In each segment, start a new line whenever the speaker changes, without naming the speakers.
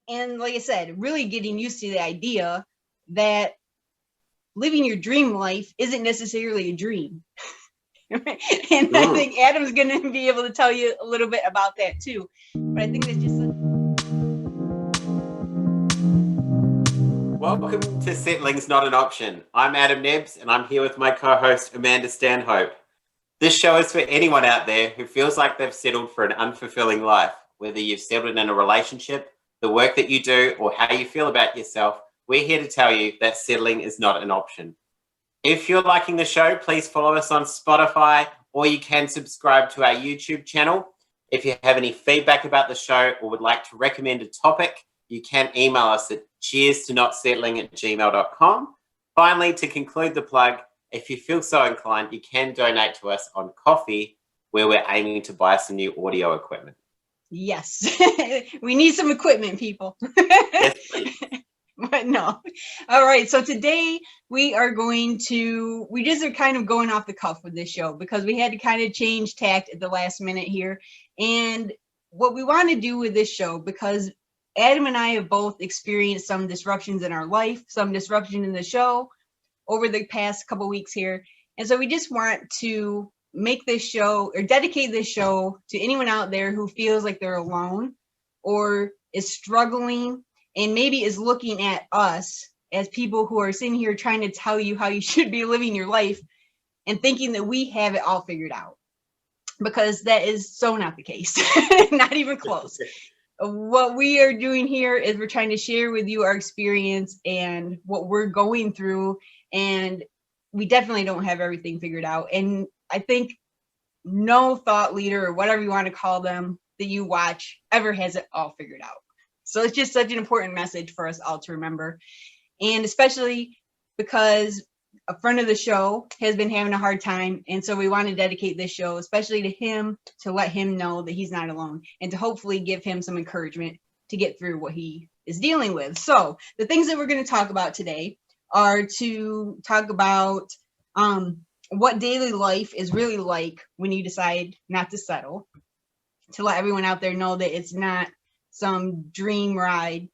And like I said, really getting used to the idea that living your dream life isn't necessarily a dream. And I think Adam's going to be able to tell you a little bit about that too. But I think that's just
Welcome to Settling's Not an Option. I'm Adam Nebbs, and I'm here with my co-host Amanda Stanhope. This show is for anyone out there who feels like they've settled for an unfulfilling life, whether you've settled in a relationship, the work that you do, or how you feel about yourself. We're here to tell you that settling is not an option. If you're liking the show, please follow us on Spotify, or you can subscribe to our YouTube channel. If you have any feedback about the show or would like to recommend a topic, you can email us at cheers-to-not-settling@gmail.com. Finally, to conclude the plug, if you feel so inclined, you can donate to us on Coffee, where we're aiming to buy some new audio equipment.
Yes, we need some equipment, people.
Yes, please.
But no. All right. So today we just are kind of going off the cuff with this show because we had to kind of change tact at the last minute here. And what we want to do with this show, because Adam and I have both experienced some disruptions in our life, some disruption in the show over the past couple weeks here. And so we just want to make this show or dedicate this show to anyone out there who feels like they're alone or is struggling and maybe is looking at us as people who are sitting here trying to tell you how you should be living your life and thinking that we have it all figured out, because that is so not the case. Not even close. What we are doing here is we're trying to share with you our experience and what we're going through, and we definitely don't have everything figured out. And I think no thought leader or whatever you want to call them that you watch ever has it all figured out. So it's just such an important message for us all to remember. And especially because a friend of the show has been having a hard time. And so we want to dedicate this show, especially to him, to let him know that he's not alone and to hopefully give him some encouragement to get through what he is dealing with. So the things that we're going to talk about today are to talk about what daily life is really like when you decide not to settle, to let everyone out there know that it's not some dream ride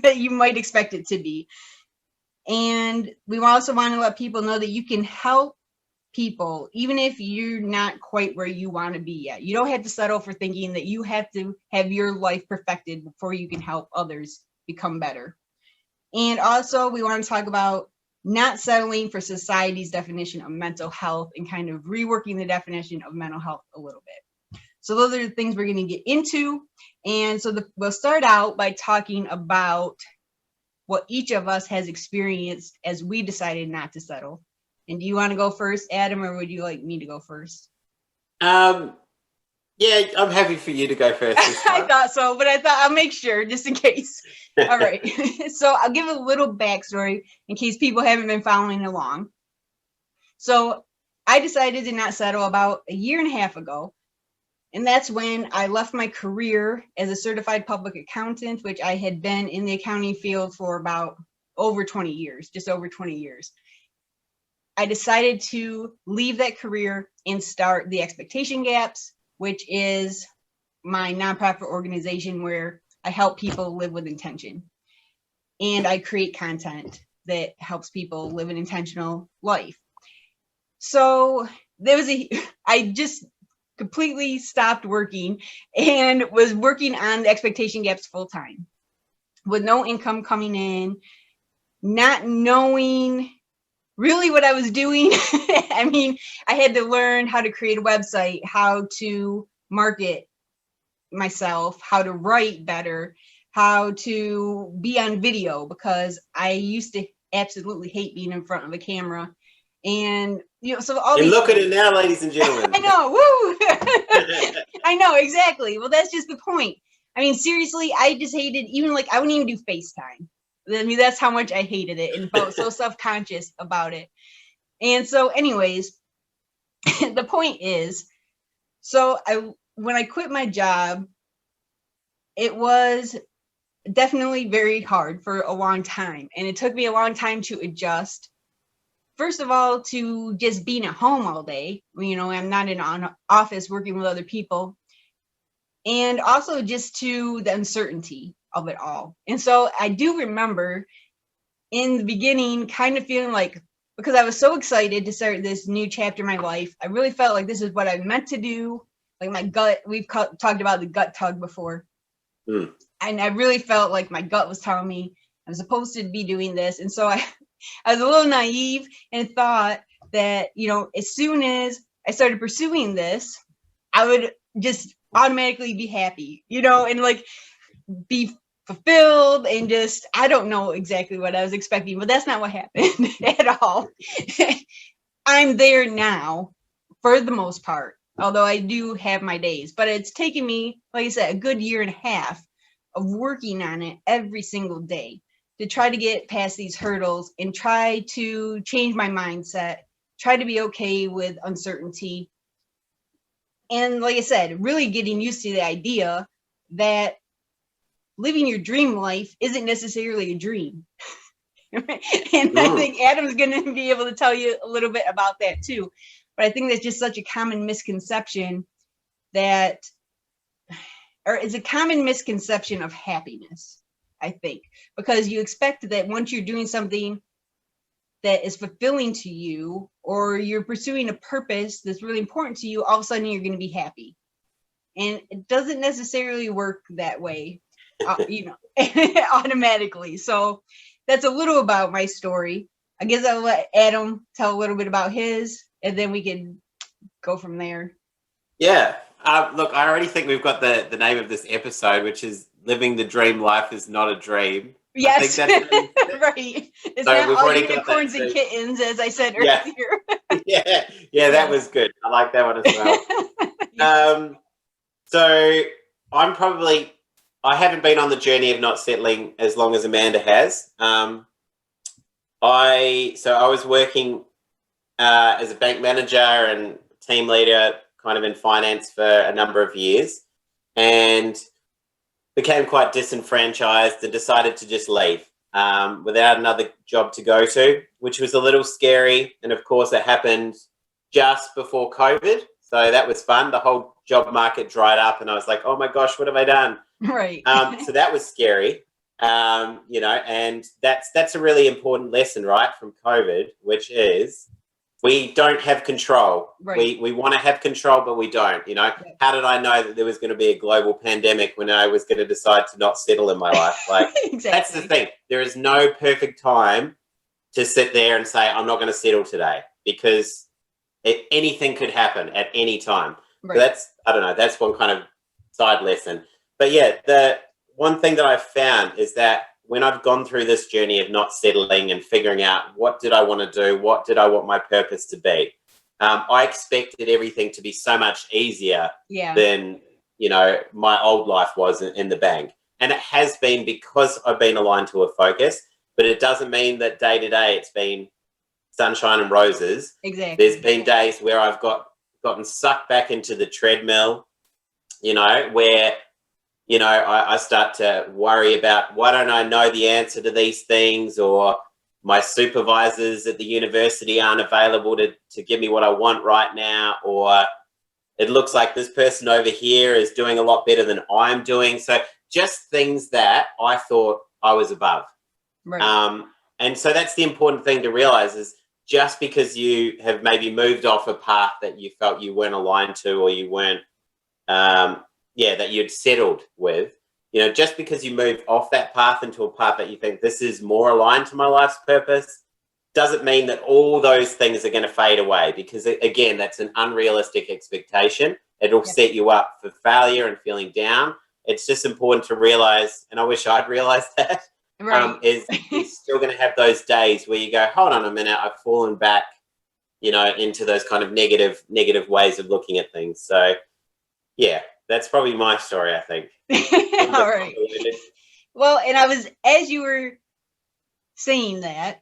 that you might expect it to be. And we also want to let people know that you can help people even if you're not quite where you want to be yet. You don't have to settle for thinking that you have to have your life perfected before you can help others become better. And also we want to talk about not settling for society's definition of mental health and kind of reworking the definition of mental health a little bit. So those are the things we're going to get into. And so we'll start out by talking about what each of us has experienced as we decided not to settle. And do you want to go first, Adam, or would you like me to go first?
Yeah, I'm happy for you to go first.
I thought so, but I thought I'll make sure just in case. All right. So I'll give a little backstory in case people haven't been following along. So I decided to not settle about a year and a half ago. And that's when I left my career as a certified public accountant, which I had been in the accounting field for about over 20 years, just over 20 years. I decided to leave that career and start the Expectation Gaps, which is my nonprofit organization where I help people live with intention. And I create content that helps people live an intentional life. So I just completely stopped working and was working on the Expectation Gaps full time with no income coming in, not knowing really what I was doing. I mean, I had to learn how to create a website, how to market myself, how to write better, how to be on video, because I used to absolutely hate being in front of a camera. And so all these
look at it now, ladies and gentlemen.
I know, woo! I know, exactly. Well, that's just the point. I mean, seriously, I just hated I wouldn't even do FaceTime. I mean, that's how much I hated it and felt so self-conscious about it. And so anyways, the point is, when I quit my job, it was definitely very hard for a long time. And it took me a long time to adjust. First of all, to just being at home all day. I'm not in an office working with other people. and also just to the uncertainty of it all. And so I do remember in the beginning kind of feeling like, because I was so excited to start this new chapter in my life, I really felt like this is what I meant to do. Like my gut, we've talked about the gut tug before.
Mm.
And I really felt like my gut was telling me I'm supposed to be doing this. And so I was a little naive and thought that, as soon as I started pursuing this, I would just automatically be happy, and like be fulfilled, and just, I don't know exactly what I was expecting, but that's not what happened at all. I'm there now for the most part, although I do have my days, but it's taken me, like I said, a good year and a half of working on it every single day to try to get past these hurdles and try to change my mindset, try to be okay with uncertainty. And like I said, really getting used to the idea that living your dream life isn't necessarily a dream. And I think Adam's going to be able to tell you a little bit about that too. But I think that's just such a common misconception that, or it's a common misconception of happiness, I think, because you expect that once you're doing something that is fulfilling to you, or you're pursuing a purpose that's really important to you, all of a sudden you're going to be happy. And it doesn't necessarily work that way, automatically. So that's a little about my story. I guess I'll let Adam tell a little bit about his, and then we can go from there.
Yeah. Look, I already think we've got the name of this episode, which is "Living the Dream Life is Not a Dream."
Yes,
I think that's
right. It's
so
not
we've
all
already got
unicorns
that,
and
so-
kittens, as I said
Yeah.
earlier.
yeah, that was good. I like that one as well.
Yeah.
So I haven't been on the journey of not settling as long as Amanda has. I was working as a bank manager and team leader, kind of in finance for a number of years, and became quite disenfranchised and decided to just leave without another job to go to, which was a little scary. And of course, it happened just before COVID. So that was fun. The whole job market dried up, and I was like, oh my gosh, what have I done?
Right.
So that was scary. And that's a really important lesson, right, from COVID, which is we don't have control.
Right.
We want to have control, but we don't. How did I know that there was going to be a global pandemic when I was going to decide to not settle in my life? Like,
Exactly.
That's the thing. There is no perfect time to sit there and say, I'm not going to settle today, because anything could happen at any time.
Right.
So I don't know, that's one kind of side lesson. But yeah, the one thing that I've found is that when I've gone through this journey of not settling and figuring out what did I want to do, what did I want my purpose to be, I expected everything to be so much easier than my old life was in the bank. And it has been, because I've been aligned to a focus, but it doesn't mean that day to day it's been sunshine and roses.
Exactly.
There's been days where I've gotten sucked back into the treadmill, where I start to worry about, why don't I know the answer to these things, or my supervisors at the university aren't available to give me what I want right now, or it looks like this person over here is doing a lot better than I'm doing. So just things that I thought I was above.
Right.
And so that's the important thing to realize, is just because you have maybe moved off a path that you felt you weren't aligned to, or you weren't, that you'd settled with, just because you move off that path into a path that you think this is more aligned to my life's purpose, doesn't mean that all those things are going to fade away, because again, that's an unrealistic expectation. It'll set you up for failure and feeling down. It's just important to realize, and I wish I'd realized that,
Right.
is you're still going to have those days where you go, hold on a minute, I've fallen back, into those kind of negative ways of looking at things. So yeah, that's probably my story, I think.
All right. Well, and as you were saying that,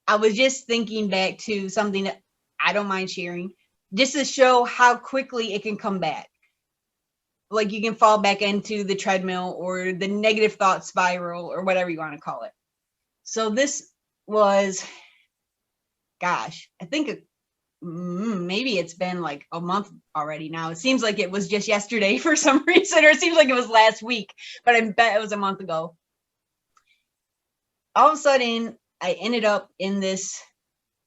I was just thinking back to something that I don't mind sharing, just to show how quickly it can come back. Like, you can fall back into the treadmill or the negative thought spiral, or whatever you want to call it. So this was, I think maybe it's been like a month already now. It seems like it was just yesterday for some reason, or it seems like it was last week, but I bet it was a month ago. All of a sudden, I ended up in this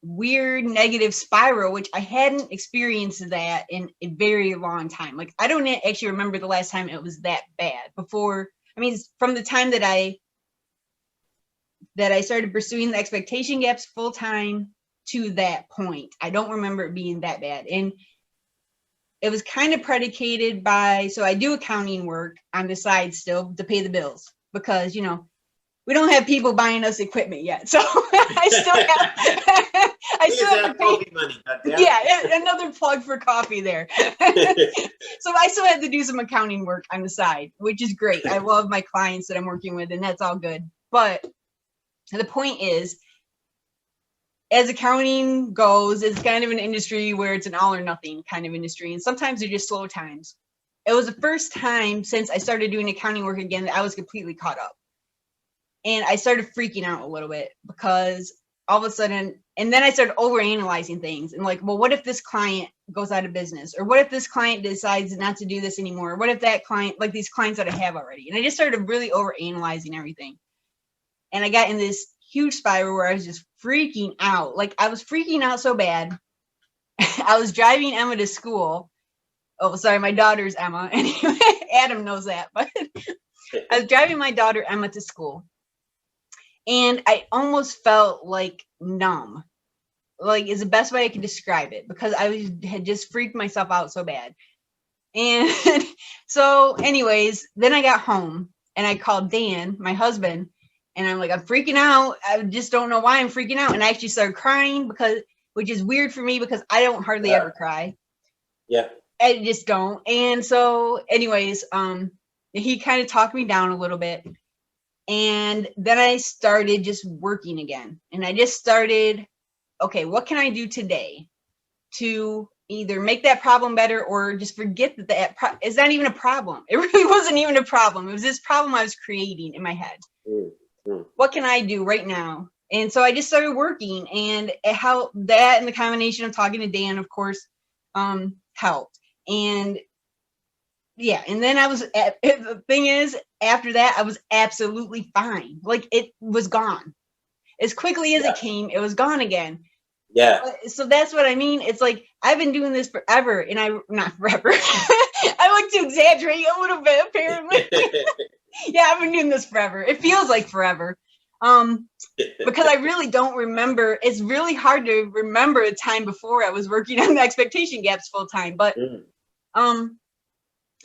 weird negative spiral, which I hadn't experienced that in a very long time. Like, I don't actually remember the last time it was that bad before. I mean, from the time that I started pursuing the expectation gaps full time to that point, I don't remember it being that bad. And it was kind of predicated by, so I do accounting work on the side still to pay the bills because, you know, we don't have people buying us equipment yet. So I still have, I still have to pay.
Coffee money,
Yeah, another plug for coffee there. So I still have to do some accounting work on the side, which is great. I love my clients that I'm working with, and that's all good. But the point is, as accounting goes, it's kind of an industry where it's an all or nothing kind of industry. And sometimes they're just slow times. It was the first time since I started doing accounting work again that I was completely caught up. And I started freaking out a little bit because all of a sudden, and then I started overanalyzing things and like, well, what if this client goes out of business? Or what if this client decides not to do this anymore? Or what if that client, like these clients that I have already? And I just started really overanalyzing everything. And I got in this huge spiral where I was just freaking out. Like, I was freaking out so bad. I was driving Emma to school. Oh, sorry, my daughter's Emma. Anyway, Adam knows that. But I was driving my daughter Emma to school. And I almost felt like numb, like is the best way I can describe it, because had just freaked myself out so bad. And so anyways, then I got home and I called Dan, my husband, and I'm like, I'm freaking out. I just don't know why I'm freaking out. And I actually started crying which is weird for me because I don't hardly ever cry.
Yeah.
I just don't. And so anyways, he kind of talked me down a little bit. And then I started just working again. And I just started, okay, what can I do today to either make that problem better or just forget that it's not even a problem. It really wasn't even a problem. It was this problem I was creating in my head.
Mm-hmm.
What can I do right now? And so I just started working, and it helped. That and the combination of talking to Dan, of course, helped. And yeah, and then the thing is, after that, I was absolutely fine. Like, it was gone. As quickly as it came, it was gone again.
Yeah.
So that's what I mean. It's like, I've been doing this forever, and not forever. I like to exaggerate a little bit, apparently. Yeah, I've been doing this forever. It feels like forever. Because I really don't remember. It's really hard to remember a time before I was working on the expectation gaps full time. But,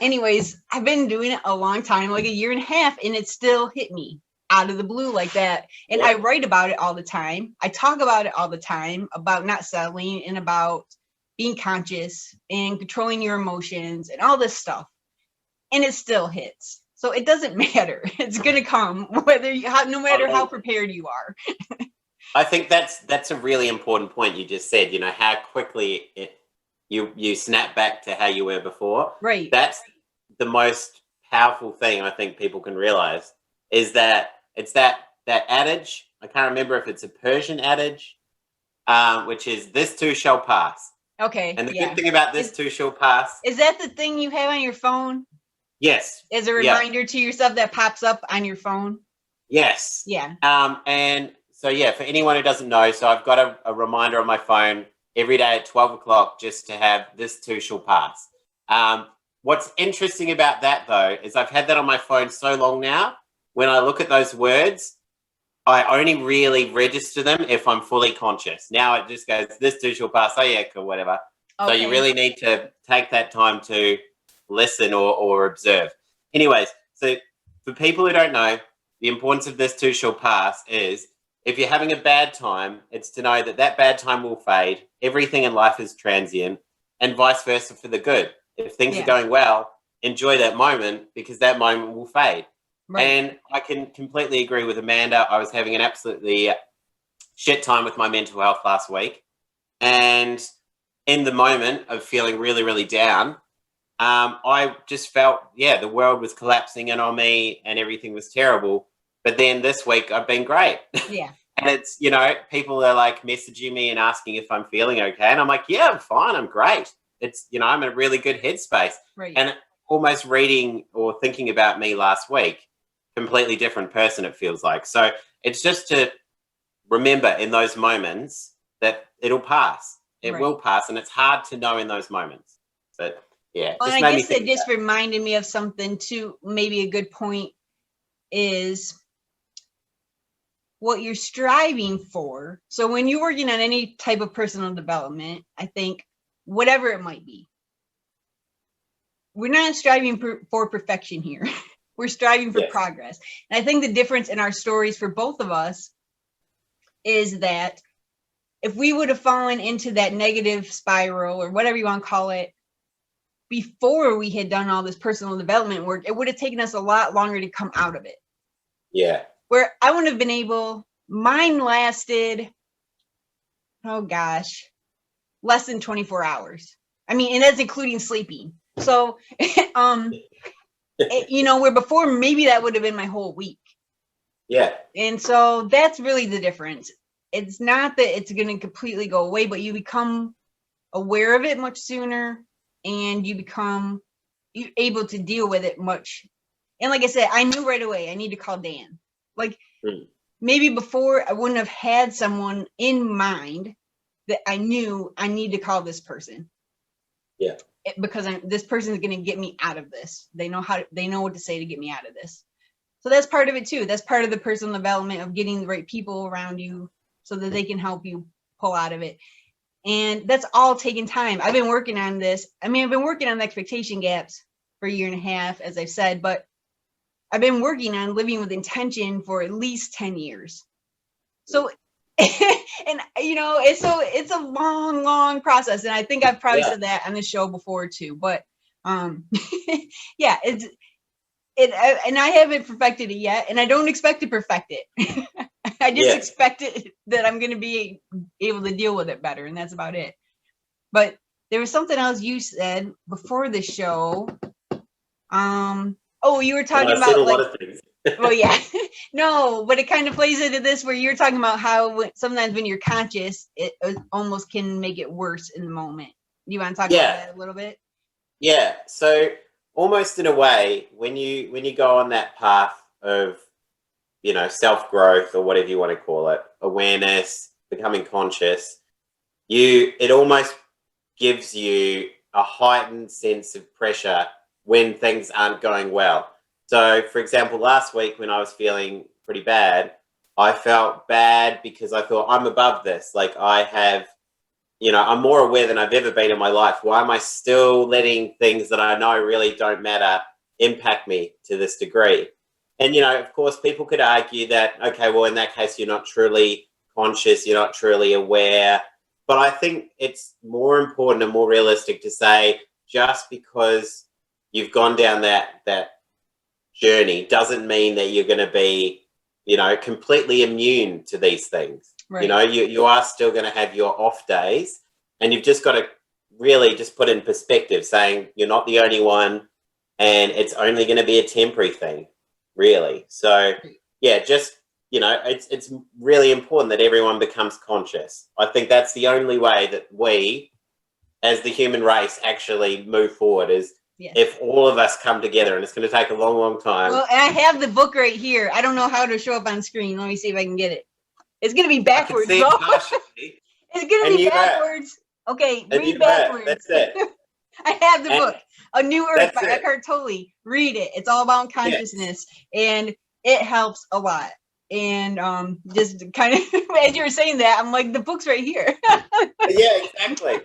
anyways, I've been doing it a long time, like a year and a half, and it still hit me out of the blue like that. And I write about it all the time. I talk about it all the time, about not settling and about being conscious and controlling your emotions and all this stuff. And it still hits. So it doesn't matter. It's going to come no matter how prepared you are.
I think that's a really important point you just said, you know, how quickly you snap back to how you were before.
Right.
That's the most powerful thing I think people can realize, is that it's that adage. I can't remember if it's a Persian adage, which is, this too shall pass.
Okay.
And the good thing about this too shall pass.
Is that the thing you have on your phone?
Yes.
As a reminder to yourself that pops up on your phone? Yes. Yeah.
And so, for anyone who doesn't know, so I've got a reminder on my phone every day at 12 o'clock just to have this too shall pass. What's interesting about that, though, is I've had that on my phone so long now, when I look at those words, I only really register them if I'm fully conscious. Now it just goes, this too shall pass. Oh, yeah, cool, whatever. Okay. So you really need to take that time to listen or observe. Anyways, so for people who don't know, the importance of this too shall pass is, if you're having a bad time, it's to know that bad time will fade. Everything in life is transient, and vice versa for the good. If things are going well, enjoy that moment, because that moment will fade. Right. And I can completely agree with Amanda. I was having an absolutely shit time with my mental health last week. And in the moment of feeling really, really down, I just felt, the world was collapsing in on me and everything was terrible. But then this week I've been great. Yeah. And it's, people are like messaging me and asking if I'm feeling okay. And I'm like, yeah, I'm fine. I'm great. It's, I'm in a really good headspace.
Right.
And almost reading or thinking about me last week, completely different person, it feels like. So it's just to remember in those moments that it'll pass. It will pass. And it's hard to know in those moments. But yeah,
Well,
just
and I
made me
guess
think
it just reminded me of something too. Maybe a good point is what you're striving for. So when you're working on any type of personal development, I think whatever it might be, we're not striving for perfection here. We're striving for progress. And I think the difference in our stories for both of us is that if we would have fallen into that negative spiral or whatever you want to call it, before we had done all this personal development work, it would have taken us a lot longer to come out of it.
Yeah.
Where I wouldn't have been able, mine lasted, less than 24 hours. I mean, and that's including sleeping. So, where before maybe that would have been my whole week.
Yeah.
And so that's really the difference. It's not that it's going to completely go away, but you become aware of it much sooner, and you're able to deal with it much. And like I said, I knew right away I need to call Dan. Like maybe before I wouldn't have had someone in mind that I knew I need to call this person.
Yeah.
Because this person is going to get me out of this. They know what to say to get me out of this. So that's part of it too. That's part of the personal development of getting the right people around you so that they can help you pull out of it. And that's all taking time. I've been working on this. I mean, I've been working on expectation gaps for a year and a half, as I've said, but I've been working on living with intention for at least 10 years. So, and it's a long, long process. And I think I've probably said that on the show before too, but, yeah, and I haven't perfected it yet, and I don't expect to perfect it. I just expect that I'm going to be able to deal with it better, and that's about it. But there was something else you said before the show. You were talking about
a lot of things.
Well, yeah, no, but it kind of plays into this where you're talking about how sometimes when you're conscious, it almost can make it worse in the moment. Do you want to talk about that a little bit?
Yeah. So almost in a way, when you go on that path of, self-growth or whatever you want to call it, awareness, becoming conscious, it almost gives you a heightened sense of pressure when things aren't going well. So, for example, last week when I was feeling pretty bad, I felt bad because I thought I'm above this. Like I have, I'm more aware than I've ever been in my life. Why am I still letting things that I know really don't matter impact me to this degree? And, of course, people could argue that, okay, well, in that case, you're not truly conscious, you're not truly aware. But I think it's more important and more realistic to say just because you've gone down that journey doesn't mean that you're going to be, completely immune to these things. Right. You are still going to have your off days, and you've just got to really just put in perspective saying you're not the only one and it's only going to be a temporary thing, really. So, yeah, just, it's really important that everyone becomes conscious. I think that's the only way that we, as the human race, actually move forward is if all of us come together, and it's going to take a long, long time.
Well, and I have the book right here. I don't know how to show up on screen. Let me see if I can get it. It's going to be backwards, though. It's going to be backwards. Okay, read backwards.
That's it.
I have the book, A New Earth by Eckhart Tolle. Read it. It's all about consciousness, and it helps a lot. And just kind of, as you were saying that, I'm like, the book's right here.
Yeah, exactly.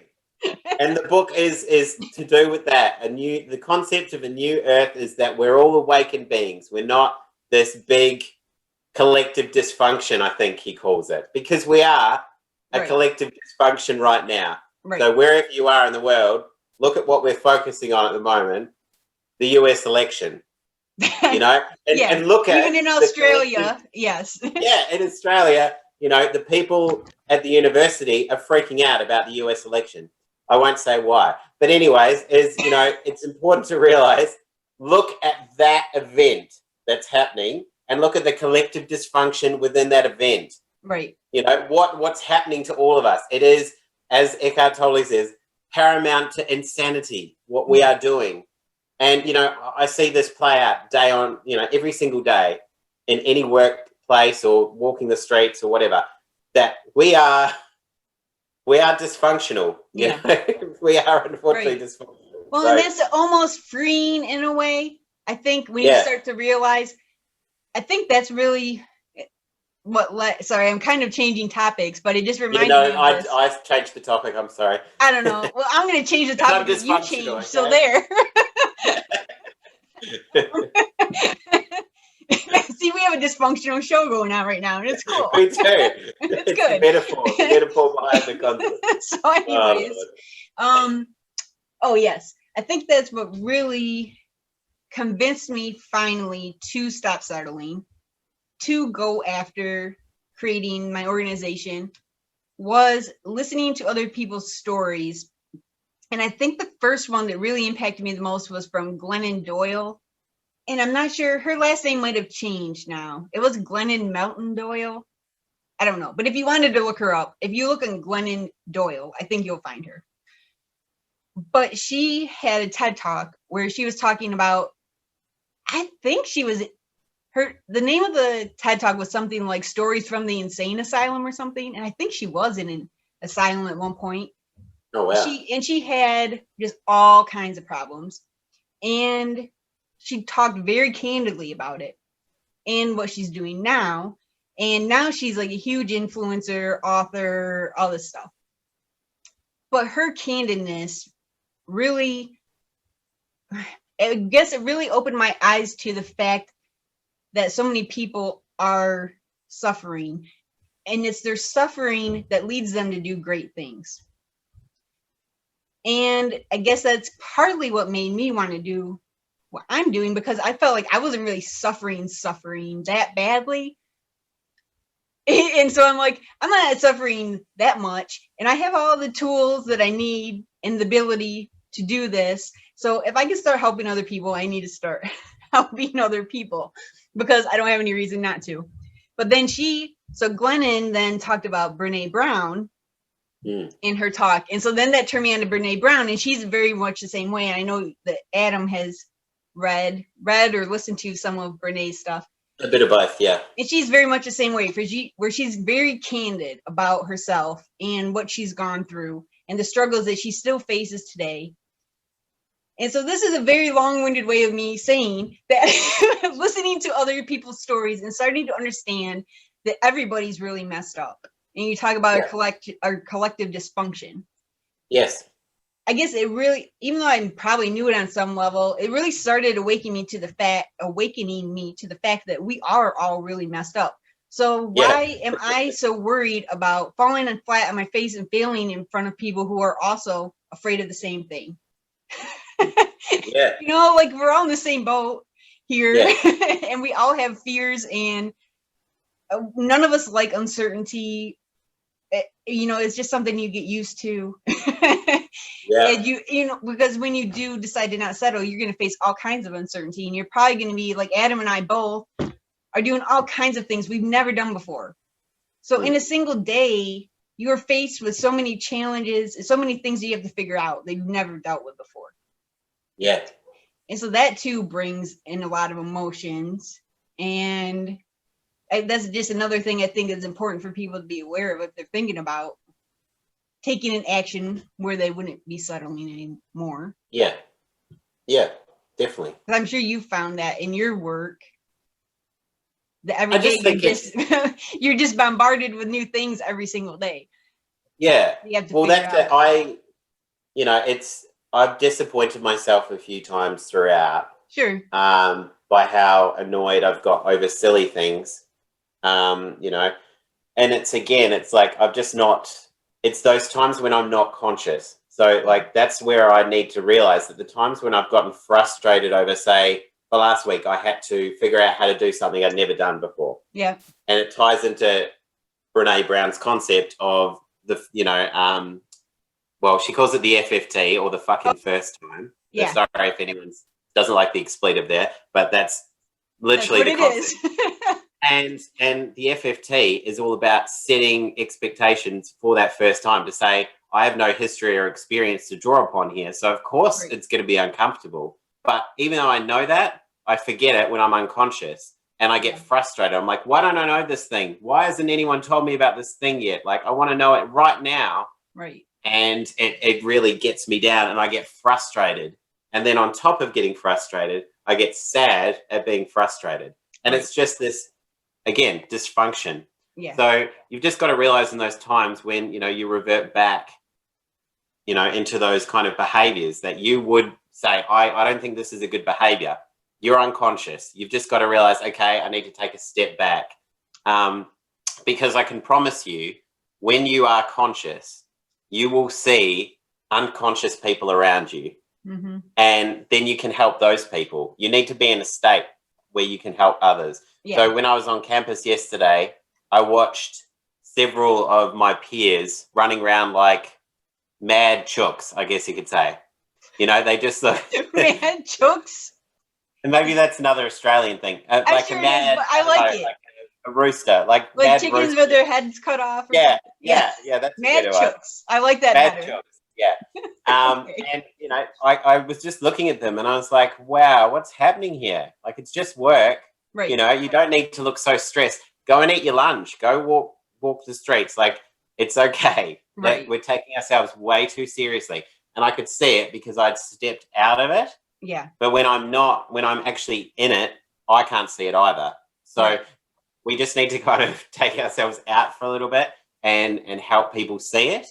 And the book is to do with that. The concept of a new earth is that we're all awakened beings. We're not this big collective dysfunction, I think he calls it, because we are a collective dysfunction right now. Right. So wherever you are in the world, look at what we're focusing on at the moment, the US election, and look at
even in Australia, yes.
Yeah, in Australia, the people at the university are freaking out about the US election. I won't say why. But anyways, it's important to realize, look at that event that's happening and look at the collective dysfunction within that event.
Right.
You know, what's happening to all of us. It is, as Eckhart Tolle says, paramount to insanity, what we are doing. And, you know, I see this play out day on, you know, every single day in any workplace or walking the streets or whatever, that we are dysfunctional. You
Yeah.
know? We are unfortunately
Right.
dysfunctional.
Well,
So,
and that's almost freeing in a way. I think when you
yeah.
start to realize, I think that's really sorry, I'm kind of changing topics, but it just
You
reminded
know,
me of this.
I changed the topic. I'm sorry.
I don't know. Well, I'm going to change the
Because I'm
topic that you
dysfunctional,
changed. So
okay?
there. See, we have a dysfunctional show going on right now, and it's cool.
Me too.
It's
It's
good.
the metaphor behind the concept.
So, anyways, oh yes, I think that's what really convinced me finally to stop settling, to go after creating my organization, was listening to other people's stories. And I think the first one that really impacted me the most was from Glennon Doyle. And I'm not sure, her last name might have changed now. It was Glennon Melton Doyle. I don't know. But if you wanted to look her up, if you look on Glennon Doyle, I think you'll find her. But she had a TED Talk where she was talking about, I think she was, the name of the TED Talk was something like Stories from the Insane Asylum or something. And I think she was in an asylum at one point.
Oh, wow.
She had just all kinds of problems. And she talked very candidly about it and what she's doing now. And now she's like a huge influencer, author, all this stuff. But her candidness really, I guess it really opened my eyes to the fact that so many people are suffering. And it's their suffering that leads them to do great things. And I guess that's partly what made me want to do what I'm doing, because I felt like I wasn't really suffering that badly. And so I'm like, I'm not suffering that much. And I have all the tools that I need and the ability to do this. So if I can start helping other people, I need to start helping other people because I don't have any reason not to. But then so Glennon then talked about Brene Brown in her talk. And so then that turned me on to Brene Brown, and she's very much the same way. And I know that Adam has read or listened to some of Brene's stuff.
A bit of both, yeah.
And she's very much the same way, where she's very candid about herself and what she's gone through and the struggles that she still faces today. And so this is a very long-winded way of me saying that listening to other people's stories and starting to understand that everybody's really messed up. And you talk about our collective dysfunction.
Yes.
I guess it really, even though I probably knew it on some level, it really started awakening me to the fact that we are all really messed up. So why am I so worried about falling flat on my face and failing in front of people who are also afraid of the same thing?
Yeah.
You know, like we're all in the same boat here, and we all have fears, and none of us like uncertainty. You know, it's just something you get used to. And you know, because when you do decide to not settle, you're going to face all kinds of uncertainty, and you're probably going to be like Adam and I both are doing all kinds of things we've never done before. So in a single day, you're faced with so many challenges and so many things that you have to figure out that you've never dealt with before.
Yeah.
And so that too brings in a lot of emotions, and that's just another thing I think is important for people to be aware of if they're thinking about taking an action where they wouldn't be settling anymore.
Yeah, definitely.
I'm sure you found that in your work, that every day you're just bombarded with new things every single day.
Yeah.
You have to
I've disappointed myself a few times throughout.
Sure.
By how annoyed I've got over silly things. You know, and it's like it's those times when I'm not conscious. So like that's where I need to realize that the times when I've gotten frustrated over, say, the last week I had to figure out how to do something I'd never done before.
Yeah. And
it ties into Brene Brown's concept of well, she calls it the FFT, or the fucking first time. Yeah. So sorry if anyone doesn't like the expletive there, but that's literally the concept. And the FFT is all about setting expectations for that first time, to say, I have no history or experience to draw upon here. So of course
Right.
it's going to be uncomfortable. But even though I know that, I forget it when I'm unconscious and I get frustrated. I'm like, why don't I know this thing? Why hasn't anyone told me about this thing yet? Like, I want to know it right now.
Right.
And it really gets me down and I get frustrated. And then on top of getting frustrated, I get sad at being frustrated. And
Right.
it's just this, again, dysfunction.
Yeah.
So you've just got to realize in those times when, you revert back, into those kind of behaviors that you would say, I don't think this is a good behavior. You're unconscious. You've just got to realize, okay, I need to take a step back. Because I can promise you, when you are conscious, you will see unconscious people around you.
Mm-hmm.
And then you can help those people. You need to be in a state where you can help others.
Yeah.
So when I was on campus yesterday, I watched several of my peers running around like mad chooks, I guess you could say. They just
Mad chooks.
And maybe that's another Australian thing.
I'm sure it is, but I like it.
Like a rooster, like
Like
mad
chickens
rooster.
with their heads cut off. Or
Yeah,
something.
yeah. That's
mad
a better one.
chooks. I like that
Mad
better.
chooks. Yeah.
Okay.
And I was just looking at them and I was like, wow, what's happening here? Like, it's just work.
Right.
You don't need to look so stressed. Go and eat your lunch. Go walk the streets. Like, it's okay.
Right.
Like, we're taking ourselves way too seriously. And I could see it because I'd stepped out of it.
Yeah.
But when I'm actually in it, I can't see it either. So we just need to kind of take ourselves out for a little bit and help people see it.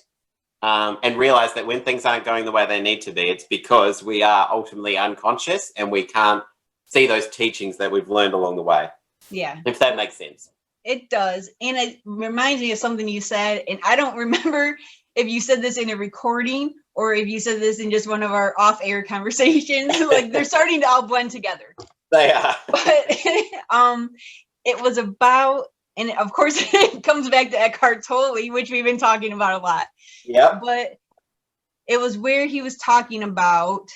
And realize that when things aren't going the way they need to be, it's because we are ultimately unconscious and we can't see those teachings that we've learned along the way.
Yeah.
If that makes sense.
It does. And it reminds me of something you said. And I don't remember if you said this in a recording or if you said this in just one of our off-air conversations. Like, they're starting to all blend together.
They are.
But it was about, and of course it comes back to Eckhart Tolle, which we've been talking about a lot.
Yeah.
But it was where he was talking about,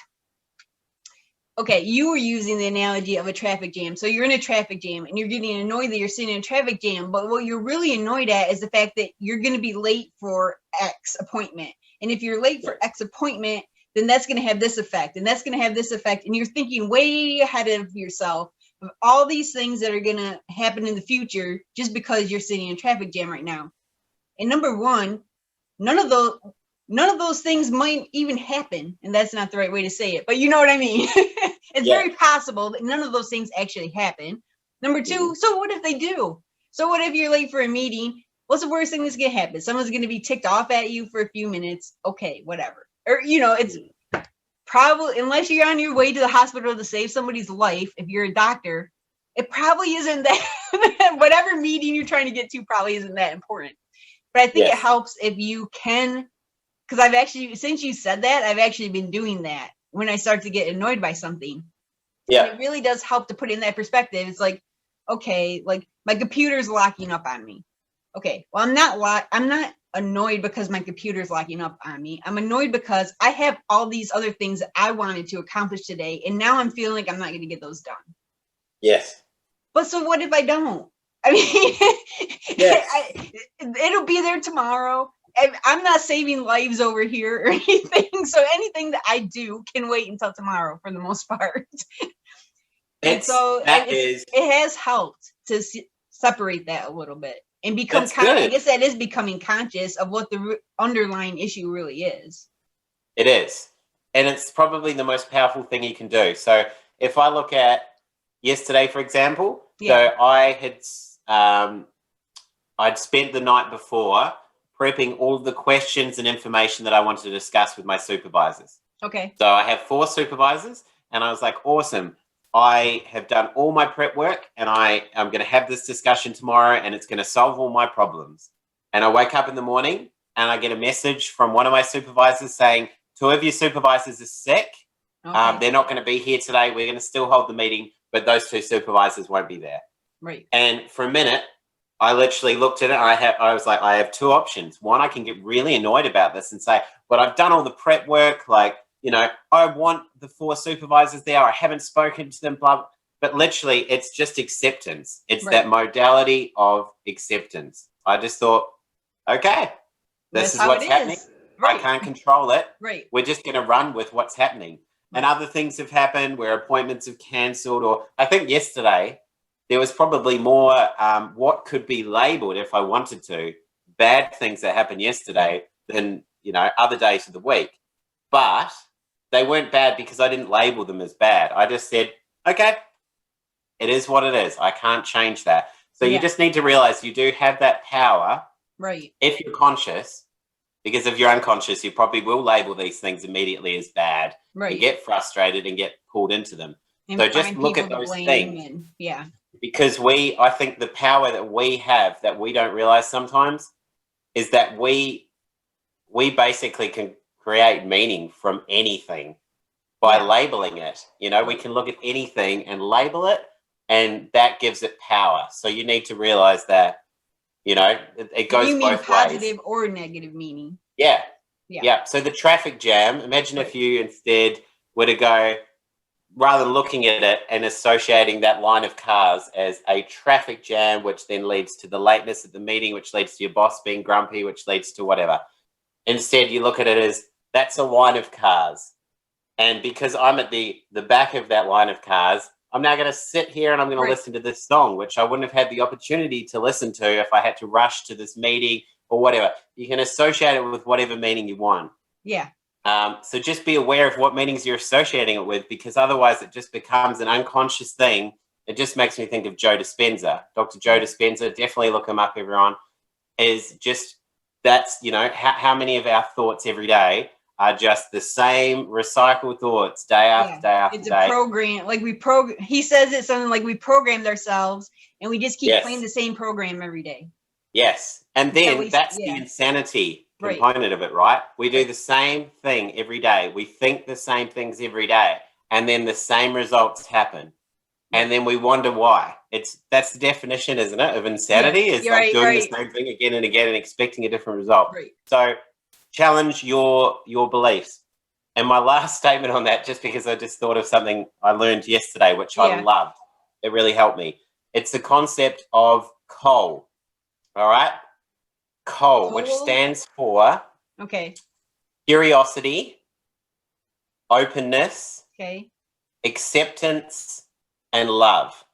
okay, you were using the analogy of a traffic jam. So you're in a traffic jam and you're getting annoyed that you're sitting in a traffic jam. But what you're really annoyed at is the fact that you're going to be late for X appointment. And if you're late for X appointment, then that's going to have this effect and that's going to have this effect. And you're thinking way ahead of yourself of all these things that are going to happen in the future just because you're sitting in a traffic jam right now. And number one, none of those things might even happen. And that's not the right way to say it, but you know what I mean? It's very possible that none of those things actually happen. Number two, so what if they do? So what if you're late for a meeting? What's the worst thing that's going to happen? Someone's going to be ticked off at you for a few minutes. Okay, whatever. Or, it's probably, unless you're on your way to the hospital to save somebody's life, if you're a doctor, it probably isn't that, whatever meeting you're trying to get to probably isn't that important. But I think it helps if you can, because I've actually, since you said that, I've actually been doing that when I start to get annoyed by something. Yeah. And it really does help to put in that perspective. It's like, okay, like my computer's locking up on me. Okay, well, I'm not annoyed because my computer's locking up on me. I'm annoyed because I have all these other things that I wanted to accomplish today, and now I'm feeling like I'm not going to get those done.
Yes.
But so what if I don't? I mean, it'll be there tomorrow. I'm not saving lives over here or anything. So anything that I do can wait until tomorrow for the most part. And so it has helped to separate that a little bit and become I guess that is becoming conscious of what the underlying issue really is.
It is. And it's probably the most powerful thing you can do. So if I look at yesterday, for example, so I had I'd spent the night before prepping all of the questions and information that I wanted to discuss with my supervisors.
Okay.
So I have 4 supervisors and I was like, awesome. I have done all my prep work and I am going to have this discussion tomorrow and it's going to solve all my problems. And I wake up in the morning and I get a message from one of my supervisors saying, 2 of your supervisors are sick. Okay. They're not going to be here today. We're going to still hold the meeting, but those 2 supervisors won't be there.
Right.
And for a minute, I literally looked at it and I was like, I have 2 options. One, I can get really annoyed about this and say, but I've done all the prep work. Like, I want the 4 supervisors there. I haven't spoken to them, blah. but literally it's just acceptance. It's
Right.
that modality of acceptance. I just thought, okay, this
That's
is
how
what's
it
happening.
is. Right.
I can't control it.
Right.
We're just going to run with what's happening. And other things have happened where appointments have cancelled, or I think yesterday there was probably more what could be labeled, if I wanted to, bad things that happened yesterday than, you know, other days of the week. But they weren't bad because I didn't label them as bad. I just said, okay, it is what it is. I can't change that. So you just need to realize you do have that power.
Right.
If you're conscious, because if you're unconscious, you probably will label these things immediately as bad and get frustrated and get pulled into them.
And
so just look at those things.
And,
because I think the power that we have that we don't realize sometimes is that we basically can create meaning from anything by labeling it. You know, we can look at anything and label it, and that gives it power. So you need to realize that, you know, it goes
you mean
both
positive
ways.
or negative meaning.
Yeah. So the traffic jam, imagine if you instead were to go, rather than looking at it and associating that line of cars as a traffic jam, which then leads to the lateness at the meeting, which leads to your boss being grumpy, which leads to whatever. Instead, you look at it as that's a line of cars. And because I'm at the back of that line of cars, I'm now going to sit here and I'm going to listen to this song, which I wouldn't have had the opportunity to listen to if I had to rush to this meeting or whatever. You can associate it with whatever meaning you want. So just be aware of what meanings you're associating it with, because otherwise it just becomes an unconscious thing. It just makes me think of Joe Dispenza. Dr. Joe Dispenza, definitely look him up, everyone. Is just, that's, you know, how many of our thoughts every day are just the same recycled thoughts day after day after day. It's
a program. Like he says it's something like we programmed ourselves and we just keep playing the same program every day.
Yes. And then that's the insanity component of it, right? We do the same thing every day. We think the same things every day, and then the same results happen. And then we wonder why. That's the definition, isn't it, of insanity? It's like doing the same thing again and again and expecting a different result. So challenge your beliefs. And my last statement on that, just because I just thought of something I learned yesterday, which I loved. It really helped me. It's the concept of COAL. All right? COAL, which stands for curiosity, openness, acceptance, and love.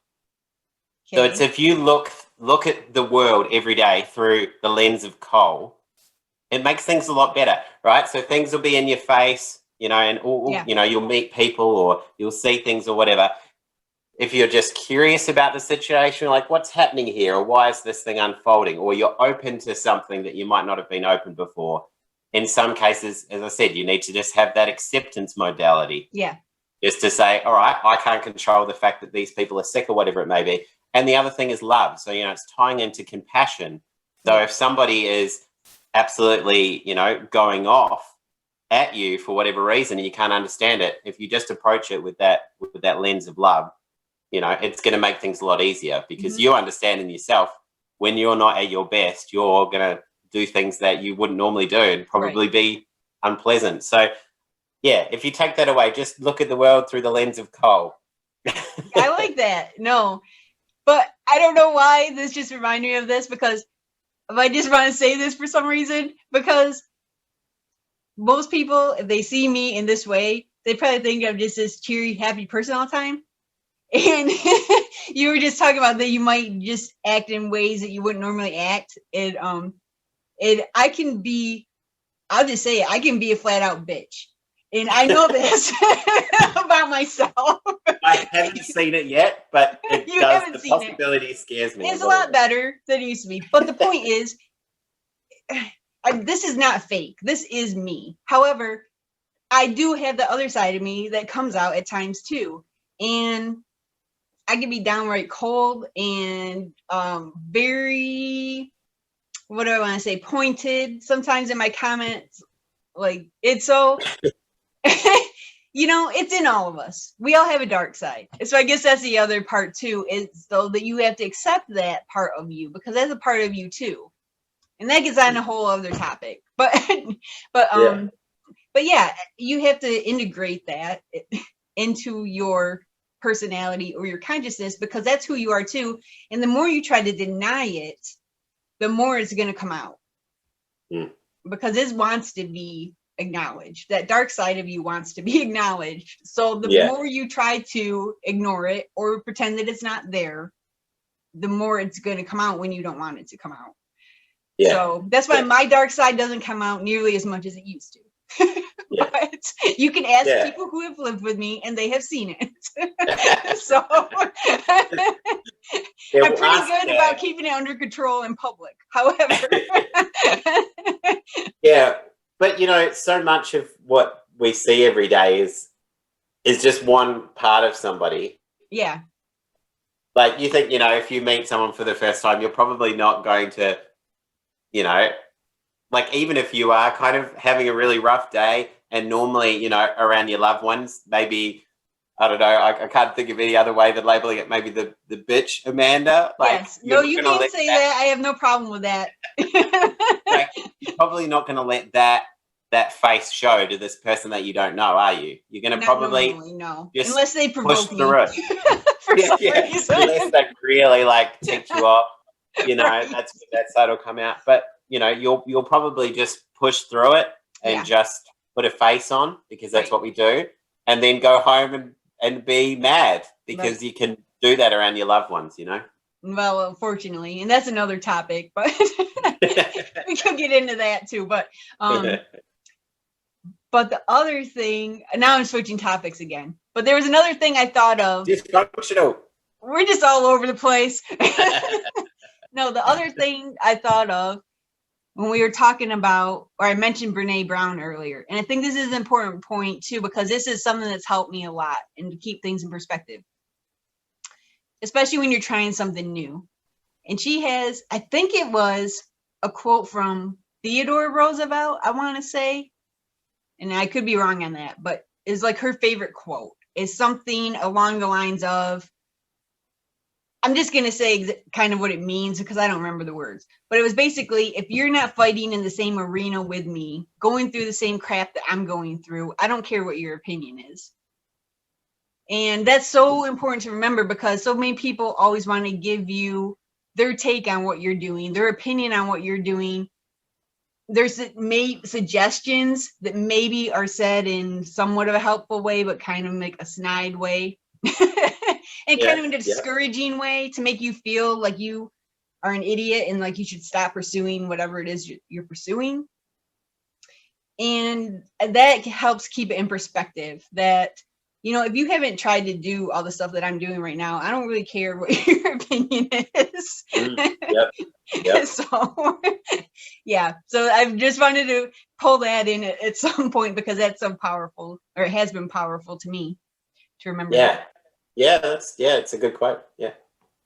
So it's if you look at the world every day through the lens of COAL, it makes things a lot better, right? So things will be in your face, you know, and you know, you'll meet people or you'll see things or whatever. If you're just curious about the situation, like what's happening here, or why is this thing unfolding, or you're open to something that you might not have been open before. In some cases, as I said, you need to just have that acceptance modality. Just to say, all right, I can't control the fact that these people are sick or whatever it may be. And the other thing is love. So, you know, it's tying into compassion. So if somebody is absolutely, you know, going off at you for whatever reason and you can't understand it, if you just approach it with that lens of love, you know, it's going to make things a lot easier, because you understand in yourself when you're not at your best, you're going to do things that you wouldn't normally do and probably be unpleasant. So, yeah, if you take that away, just look at the world through the lens of COAL.
I like that. No, but I don't know why this just reminded me of this, because I just want to say this for some reason, because most people, if they see me in this way, they probably think I'm just this cheery, happy person all the time. And you were just talking about that you might just act in ways that you wouldn't normally act. I'll just say it, I can be a flat out bitch. And I know this about myself.
I haven't seen it yet, but the possibility scares me.
It's a lot better than it used to be. But the point is, this is not fake. This is me. However, I do have the other side of me that comes out at times too. And I can be downright cold and very, what do I want to say, pointed sometimes in my comments. Like, it's so, you know, it's in all of us. We all have a dark side. So I guess that's the other part too, is though that you have to accept that part of you, because that's a part of you too. And that gets on a whole other topic. But yeah, you have to integrate that into your personality or your consciousness, because that's who you are too. And the more you try to deny it, the more it's going to come out. Because it wants to be acknowledged. That dark side of you wants to be acknowledged. So the more you try to ignore it or pretend that it's not there, the more it's going to come out when you don't want it to come out. Yeah. So that's why my dark side doesn't come out nearly as much as it used to. But you can ask people who have lived with me and they have seen it. So I'm pretty good about keeping it under control in public. However.
But so much of what we see every day is just one part of somebody.
Yeah.
Like you think, if you meet someone for the first time, you're probably not going to, like even if you are kind of having a really rough day and normally, around your loved ones, maybe, I don't know, I can't think of any other way than labeling it, maybe the bitch Amanda. Like,
yes. No, you can't say that. I have no problem with that.
Like, you're probably not going to let that face show to this person that you don't know, are you? You're going to probably
no,
just
unless they provoke me.
For some reason. Unless they really like tick you off, that's that'll come out. But you'll probably just push through it and just put a face on, because that's what we do, and then go home and be mad because you can do that around your loved ones.
Well, unfortunately, and that's another topic, but we can get into that too. But the other thing, now I'm switching topics again, but there was another thing I thought of.
Dysfunctional.
We're just all over the place. No, the other thing I thought of when we were talking about, or I mentioned Brene Brown earlier, and I think this is an important point too, because this is something that's helped me a lot and to keep things in perspective, especially when you're trying something new. And she has, I think it was a quote from Theodore Roosevelt, I want to say, and I could be wrong on that, but it's like her favorite quote is something along the lines of, I'm just going to say kind of what it means because I don't remember the words, but it was basically, if you're not fighting in the same arena with me, going through the same crap that I'm going through, I don't care what your opinion is. And that's so important to remember, because so many people always want to give you their take on what you're doing, their opinion on what you're doing. There's suggestions that maybe are said in somewhat of a helpful way, but kind of like a snide way. And kind of in a discouraging way to make you feel like you are an idiot and like you should stop pursuing whatever it is you're pursuing. And that helps keep it in perspective that, if you haven't tried to do all the stuff that I'm doing right now, I don't really care what your opinion is. So, so I've just wanted to pull that in at some point because that's so powerful, or it has been powerful to me to remember.
It's a good quote. Yeah.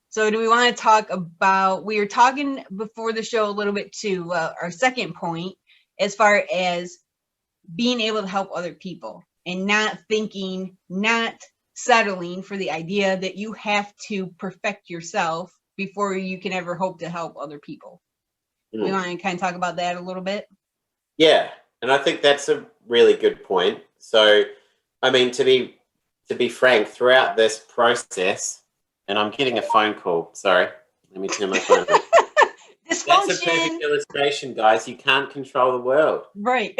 So do we want to talk about, we were talking before the show a little bit too, our second point, as far as being able to help other people and not settling for the idea that you have to perfect yourself before you can ever hope to help other people. We want to kind of talk about that a little bit.
Yeah. And I think that's a really good point. So, I mean, to be frank, throughout this process, and I'm getting a phone call. Sorry, let me turn my phone on. That's a perfect illustration, guys. You can't control the world.
Right.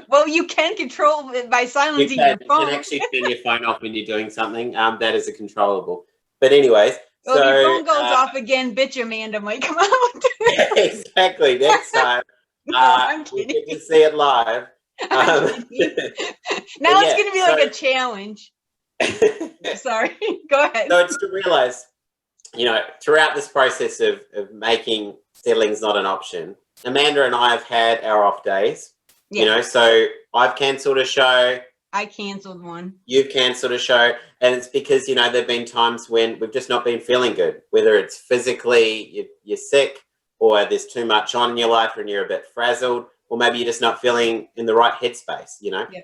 Well, you can control it by silencing your phone.
You can actually turn your phone off when you're doing something. That is a controllable. But anyways.
Well, if your phone goes off again, bitch Amanda might come out.
Yeah, exactly. Next time.
I'm kidding.
We get to see it live.
Now it's going to be like a challenge. Sorry, go ahead.
So it's to realize, throughout this process of making settling's not an option, Amanda and I have had our off days. So I've cancelled a show.
I cancelled one.
You've cancelled a show, and it's because there've been times when we've just not been feeling good, whether it's physically you're sick, or there's too much on in your life and you're a bit frazzled, or maybe you're just not feeling in the right headspace.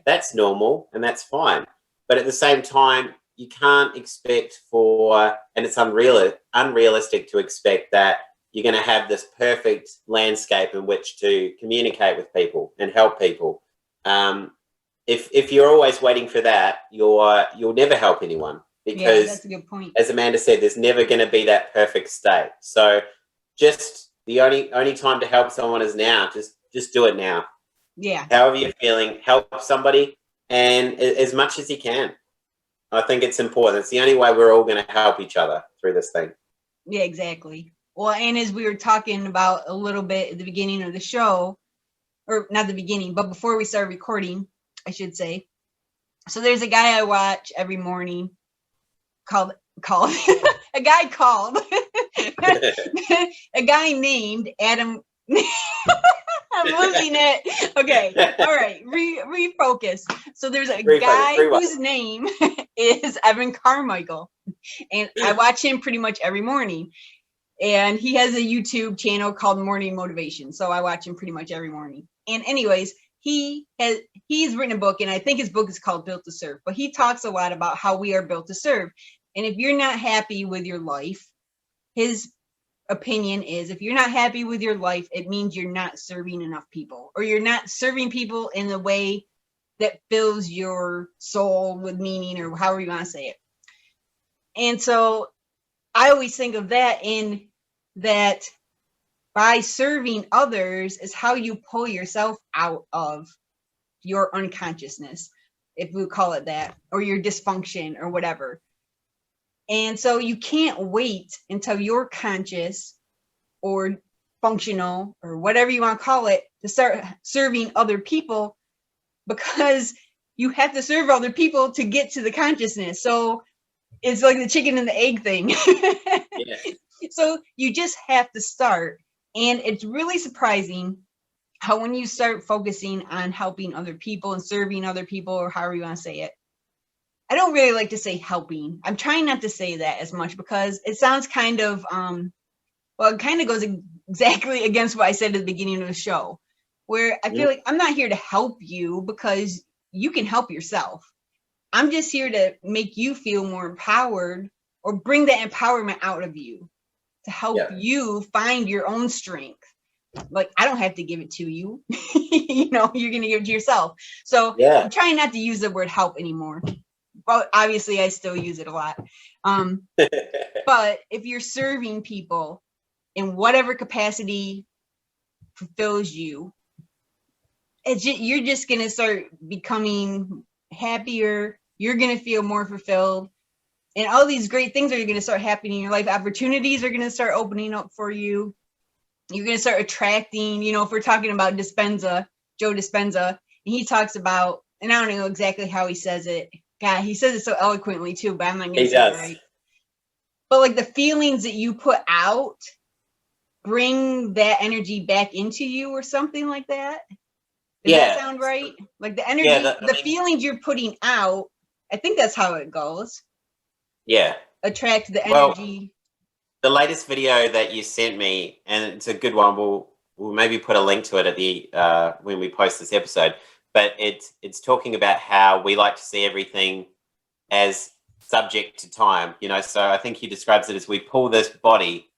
That's normal and that's fine. But at the same time, you can't expect and it's unrealistic to expect that you're going to have this perfect landscape in which to communicate with people and help people. If you're always waiting for that, you'll never help anyone.
Yeah,
because
that's a good point.
as Amanda said, there's never going to be that perfect state. So just the only time to help someone is now. Just do it now.
Yeah.
However you're feeling, help somebody, and as much as you can. I think it's important. It's the only way we're all going to help each other through this thing.
Yeah, exactly. Well, and as we were talking about a little bit at the beginning of the show, or not the beginning, but before we started recording, I should say. So there's a guy I watch every morning called a guy called a guy named Adam. I'm losing it. Okay. All right. Refocus. So there's a guy whose name is Evan Carmichael. And I watch him pretty much every morning. And he has a YouTube channel called Morning Motivation. So I watch him pretty much every morning. And anyways, he's written a book, and I think his book is called Built to Serve. But he talks a lot about how we are built to serve. And if you're not happy with your life, his opinion is if you're not happy with your life, it means you're not serving enough people, or you're not serving people in the way that fills your soul with meaning, or however you want to say it. And so I always think of that in that by serving others is how you pull yourself out of your unconsciousness, if we call it that, or your dysfunction or whatever. And so you can't wait until you're conscious or functional or whatever you want to call it to start serving other people, because you have to serve other people to get to the consciousness. So it's like the chicken and the egg thing.
Yeah.
So you just have to start. And it's really surprising how when you start focusing on helping other people and serving other people, or however you want to say it, I don't really like to say helping. I'm trying not to say that as much because it sounds kind of, well, it kind of goes exactly against what I said at the beginning of the show, where I feel like I'm not here to help you because you can help yourself. I'm just here to make you feel more empowered, or bring that empowerment out of you to help you find your own strength. Like, I don't have to give it to you. You're going to give it to yourself. So I'm trying not to use the word help anymore. But obviously I still use it a lot. But if you're serving people in whatever capacity fulfills you, you're just going to start becoming happier. You're going to feel more fulfilled. And all these great things are going to start happening in your life. Opportunities are going to start opening up for you. You're going to start attracting, if we're talking about Joe Dispenza, and he talks about, and I don't know exactly how he says it. God, he says it so eloquently too, but I'm not going to say it right. But like the feelings that you put out, bring that energy back into you, or something like that. Does that sound right? Like the energy, the feelings you're putting out, I think that's how it goes.
Yeah.
Attract the energy.
The latest video that you sent me, and it's a good one. We'll maybe put a link to it at the when we post this episode. But it's talking about how we like to see everything as subject to time. So I think he describes it as we pull this body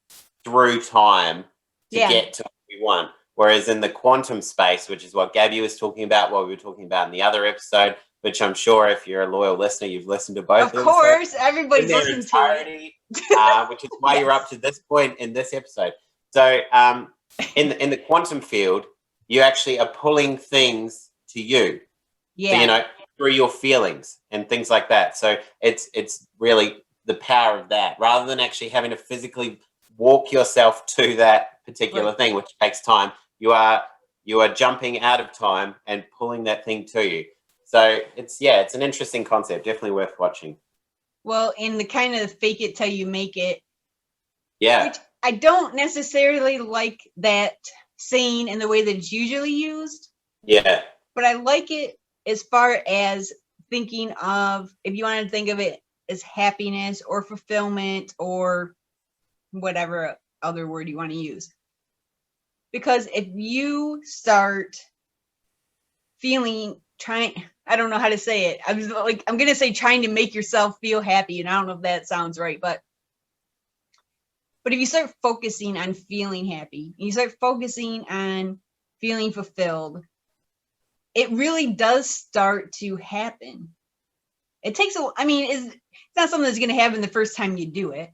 through time to get to what we want. Whereas in the quantum space, which is what Gabby was talking about, what we were talking about in the other episode, which I'm sure if you're a loyal listener, you've listened to both.
Of course, everybody's listened to it.
Which is why you're up to this point in this episode. So in the quantum field, you actually are pulling things to you. Yeah. So, through your feelings and things like that. So it's really the power of that, rather than actually having to physically walk yourself to that particular thing, which takes time. You are jumping out of time and pulling that thing to you. So it's an interesting concept, definitely worth watching.
Well, in the kind of fake it till you make it.
Yeah.
Which I don't necessarily like that saying in the way that it's usually used.
Yeah.
But I like it as far as thinking of, if you want to think of it as happiness or fulfillment or whatever other word you want to use. Because if you start feeling, I don't know how to say it. I'm going to say trying to make yourself feel happy. And I don't know if that sounds right, but if you start focusing on feeling happy, you start focusing on feeling fulfilled, it really does start to happen. It takes it's not something that's going to happen the first time you do it.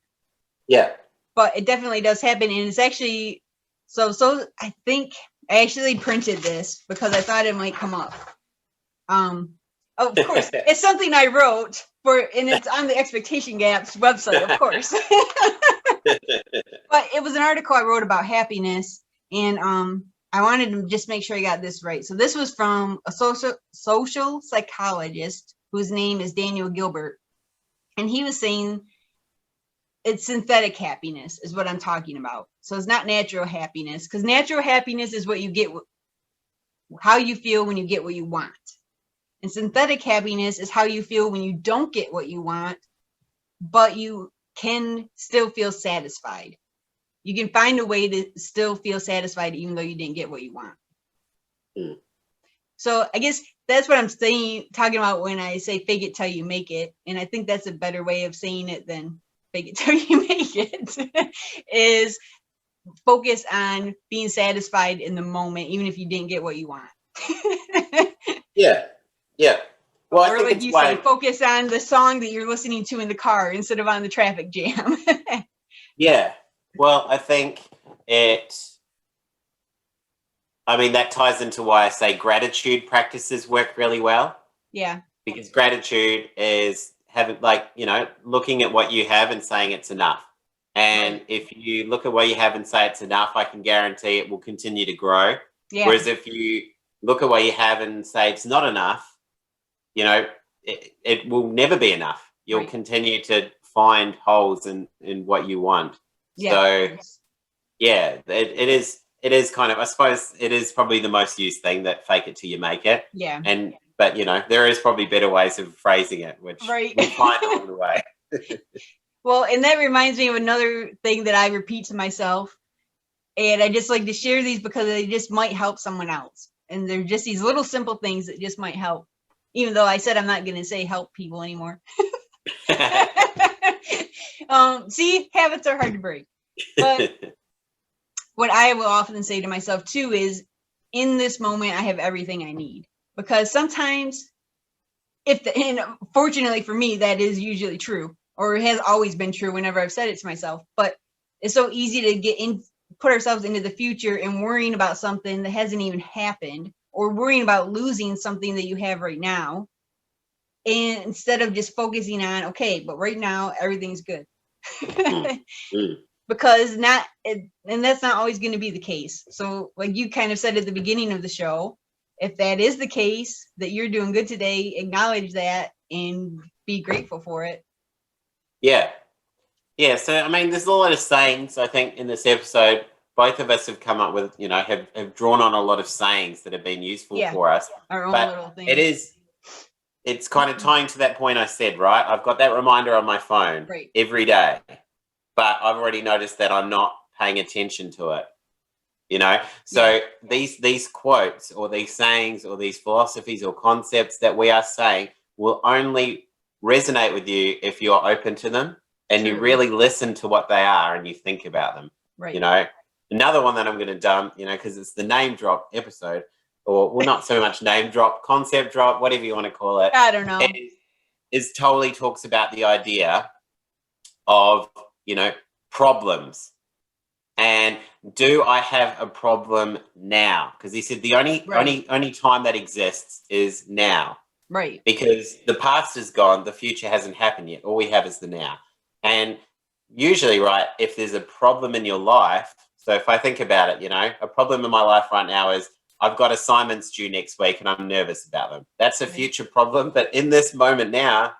Yeah.
But it definitely does happen. And it's actually, so I think I actually printed this because I thought it might come up. Of course, it's something I wrote and it's on the Expectation Gaps website, of course. But it was an article I wrote about happiness, and I wanted to just make sure I got this right. So this was from a social psychologist whose name is Daniel Gilbert, and he was saying it's synthetic happiness is what I'm talking about. So it's not natural happiness, because natural happiness is what you get, how you feel when you get what you want. And synthetic happiness is how you feel when you don't get what you want, but you can still feel satisfied. You can find a way to still feel satisfied even though you didn't get what you want.
Mm.
So I guess that's what I'm talking about when I say fake it till you make it. And I think that's a better way of saying it than fake it till you make it, is focus on being satisfied in the moment, even if you didn't get what you want.
Yeah. Yeah. Well,
or
I think
like
it's
you
why,
say, focus on the song that you're listening to in the car instead of on the traffic jam.
yeah. Well, I think that ties into why I say gratitude practices work really well.
Yeah.
Because gratitude is looking at what you have and saying it's enough. And
right.
if you look at what you have and say it's enough, I can guarantee it will continue to grow.
Yeah.
Whereas if you look at what you have and say it's not enough, it will never be enough. You'll continue to find holes in what you want.
Yeah.
So, yeah, it is kind of, I suppose it is probably the most used thing, that fake it till you make it.
Yeah.
But there is probably better ways of phrasing it, which we find along the way.
Well, and that reminds me of another thing that I repeat to myself. And I just like to share these because they just might help someone else. And they're just these little simple things that just might help. Even though I said I'm not going to say help people anymore. See, habits are hard to break. But what I will often say to myself too is, in this moment, I have everything I need. Because sometimes, and fortunately for me, that is usually true, or it has always been true whenever I've said it to myself. But it's so easy to put ourselves into the future and worrying about something that hasn't even happened, or worrying about losing something that you have right now. And instead of just focusing on, okay, but right now everything's good. Because and that's not always going to be the case. So like you kind of said at the beginning of the show, if that is the case, that you're doing good today, acknowledge that and be grateful for it.
Yeah. Yeah. So, there's a lot of sayings, I think, in this episode. Both of us have come up with, have drawn on a lot of sayings that have been useful for us.
Our own
but
little things.
It's kind of tying to that point I said, right? I've got that reminder on my phone every day, but I've already noticed that I'm not paying attention to it. So these quotes or these sayings or these philosophies or concepts that we are saying will only resonate with you if you're open to them and you really listen to what they are and you think about them. Another one that I'm going to dump, because it's the name drop episode, or well, not so much name drop, concept drop, whatever you want to call it.
I don't know.
Is totally talks about the idea of, problems. And do I have a problem now? Because he said the only time that exists is now.
Right.
Because the past is gone, the future hasn't happened yet. All we have is the now. And usually, if there's a problem in your life, so if I think about it, a problem in my life right now is I've got assignments due next week and I'm nervous about them. That's a future problem. But in this moment now,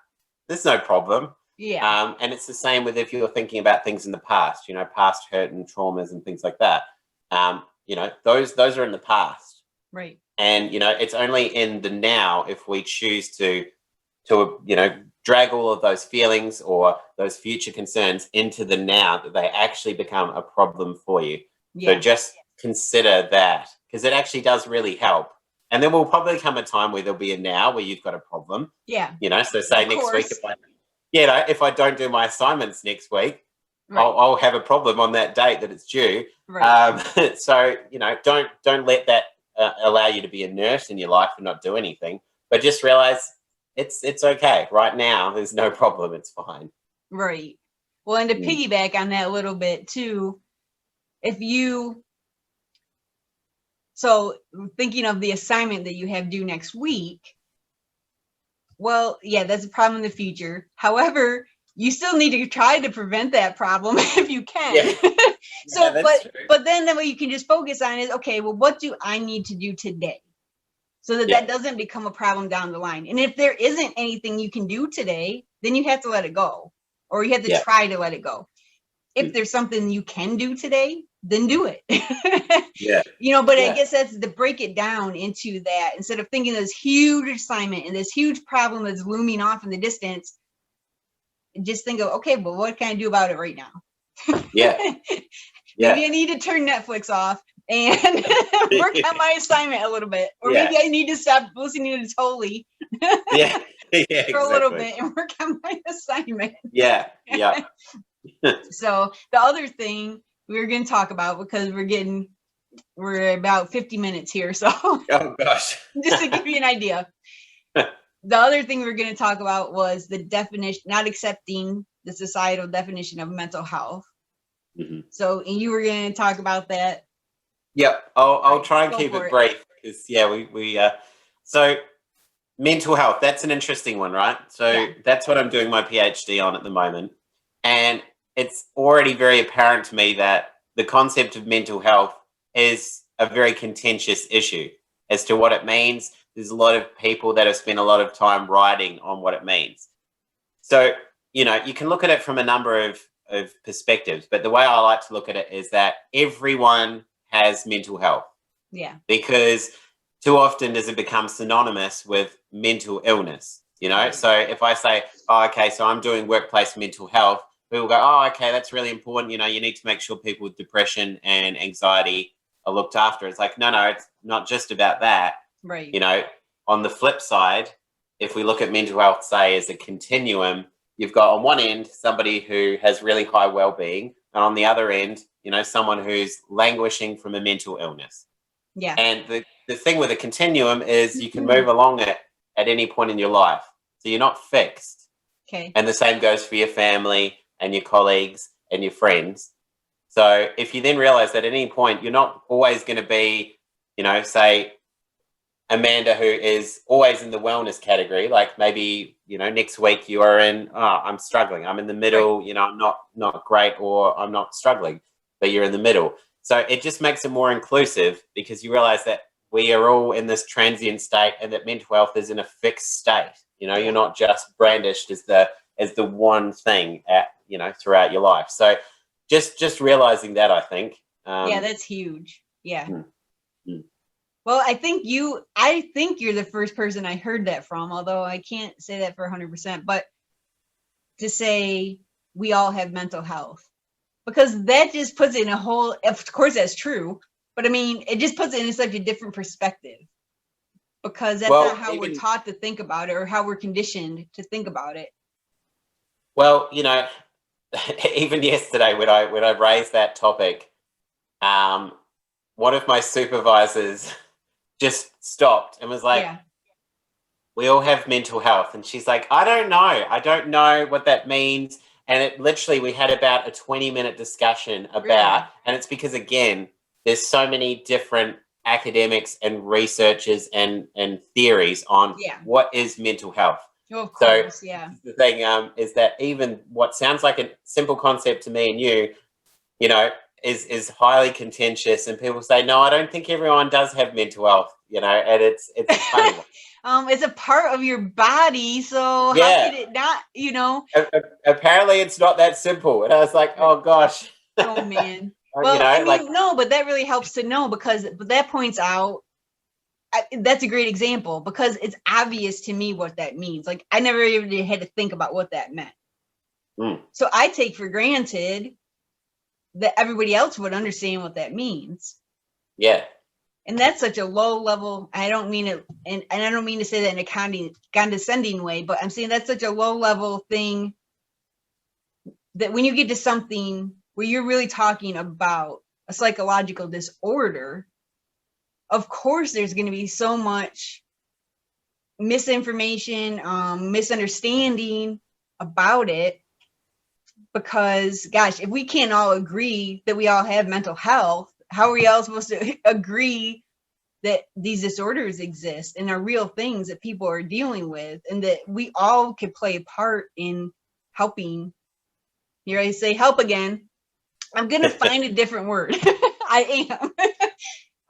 there's no problem.
Yeah.
And it's the same with if you're thinking about things in the past, past hurt and traumas and things like that. Those are in the past.
Right.
And, it's only in the now if we choose to drag all of those feelings or those future concerns into the now that they actually become a problem for you. So just consider that, because it actually does really help. And there will probably come a time where there'll be a now where you've got a problem.
Yeah.
So say next week, if I don't do my assignments next week, I'll have a problem on that date that it's due. Right. So, don't let that allow you to be inert in your life and not do anything, but just realize it's okay. Right now, there's no problem. It's fine.
Right. Well, and to piggyback on that a little bit too, so thinking of the assignment that you have due next week, well, yeah, that's a problem in the future. However, you still need to try to prevent that problem if you can.
Yeah.
So,
that's true.
but then the way you can just focus on is, okay, well, what do I need to do today? So that doesn't become a problem down the line. And if there isn't anything you can do today, then you have to let it go, or you have to try to let it go. If there's something you can do today, then do it. But I guess that's to break it down into that, instead of thinking this huge assignment and this huge problem that's looming off in the distance, just think of, okay, well, what can I do about it right now? Maybe I need to turn Netflix off and work on my assignment a little bit, or maybe I need to stop listening to Tolly for a little bit and work on my assignment. So the other thing we were going to talk about, because we're about 50 minutes here, so
oh gosh,
just to give you an idea, the other thing we were going to talk about was the definition, not accepting the societal definition of mental health. So you were going to talk about that.
I'll try and keep it brief, because so mental health, that's an interesting one, right? So that's what I'm doing my PhD on at the moment, and it's already very apparent to me that the concept of mental health is a very contentious issue as to what it means. There's a lot of people that have spent a lot of time writing on what it means. So, you can look at it from a number of perspectives, but the way I like to look at it is that everyone has mental health. Because too often does it become synonymous with mental illness, So if I say, oh, okay, so I'm doing workplace mental health, people go, oh, okay, that's really important. You need to make sure people with depression and anxiety are looked after. It's like, no, it's not just about that.
Right.
On the flip side, if we look at mental health, say, as a continuum, you've got on one end somebody who has really high well-being, and on the other end, someone who's languishing from a mental illness. And the thing with a continuum is you can move along it at any point in your life. So you're not fixed.
Okay.
And the same goes for your family and your colleagues and your friends. So if you then realize that at any point you're not always going to be, say, Amanda, who is always in the wellness category, like maybe, next week you are in, I'm struggling. I'm in the middle, I'm not great, or I'm not struggling, but you're in the middle. So it just makes it more inclusive, because you realize that we are all in this transient state, and that mental health is in a fixed state. You're not just brandished as the one thing throughout your life. So just realizing that, I think.
That's huge. Well, I think you're the first person I heard that from, although I can't say that for 100%, but to say we all have mental health, because that just puts it in a whole, of course that's true, but I mean, it just puts it in such a different perspective, because that's not how we're taught to think about it, or how we're conditioned to think about it.
Well, even yesterday when I raised that topic, one of my supervisors just stopped and was like, we all have mental health. And she's like, I don't know what that means. And it literally, we had about a 20-minute discussion about, and it's because, again, there's so many different academics and researchers and theories on what is mental health.
Oh, of course,
so the thing is that even what sounds like a simple concept to me and you, is highly contentious, and people say, no, I don't think everyone does have mental health, and it's a funny one.
It's a part of your body, so how could it not,
Apparently it's not that simple. And I was like, oh gosh.
Oh man. Well, no, but that really helps to know, because that points out, that's a great example, because it's obvious to me what that means. Like, I never even had to think about what that meant. So I take for granted that everybody else would understand what that means. And that's such a low level. I don't mean it, and I don't mean to say that in a condescending way, but I'm saying that's such a low level thing, that when you get to something where you're really talking about a psychological disorder, of course there's going to be so much misinformation, misunderstanding about it. Because, gosh, if we can't all agree that we all have mental health, how are we all supposed to agree that these disorders exist and are real things that people are dealing with, and that we all could play a part in helping? Here I say help again. I'm gonna find a different word. I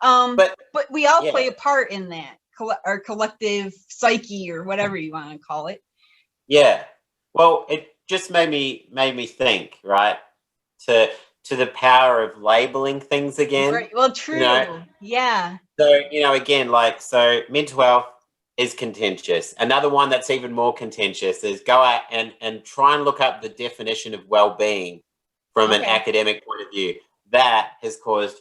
am. But we all play a part in that, our collective psyche, or whatever you want to call it.
Yeah. Well, it just made me think, right? To the power of labeling things again.
Right. Well, true.
You know?
Yeah.
So, again, so mental health is contentious. Another one that's even more contentious is go out and try and look up the definition of well-being from an academic point of view. That has caused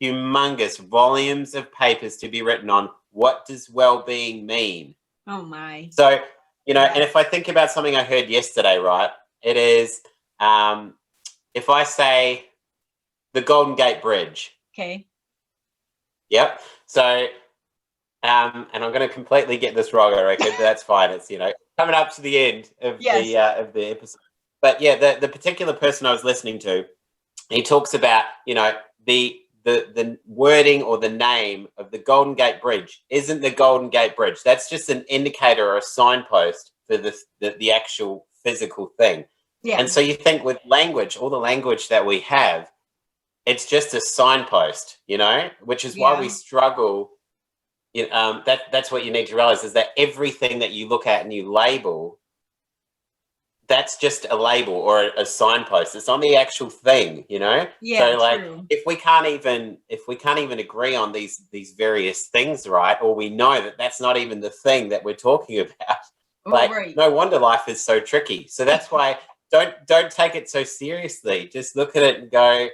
humongous volumes of papers to be written on what does well-being mean.
Oh my.
So, and if I think about something I heard yesterday, right, it is if I say the Golden Gate Bridge.
Okay.
Yep. So, and I'm going to completely get this wrong, I reckon, but that's fine. It's, coming up to the end of the episode. But yeah, the particular person I was listening to, he talks about, the wording or the name of the Golden Gate Bridge isn't the Golden Gate Bridge. That's just an indicator or a signpost for the actual physical thing.
Yeah.
And so you think with language, all the language that we have, it's just a signpost, which is why we struggle. That's what you need to realize, is that everything that you look at and you label, that's just a label or a signpost. It's on the actual thing,
Yeah.
So
true.
if we can't even agree on these various things, right? Or we know that that's not even the thing that we're talking about. No wonder life is so tricky. So that's why don't take it so seriously. Just look at it and go,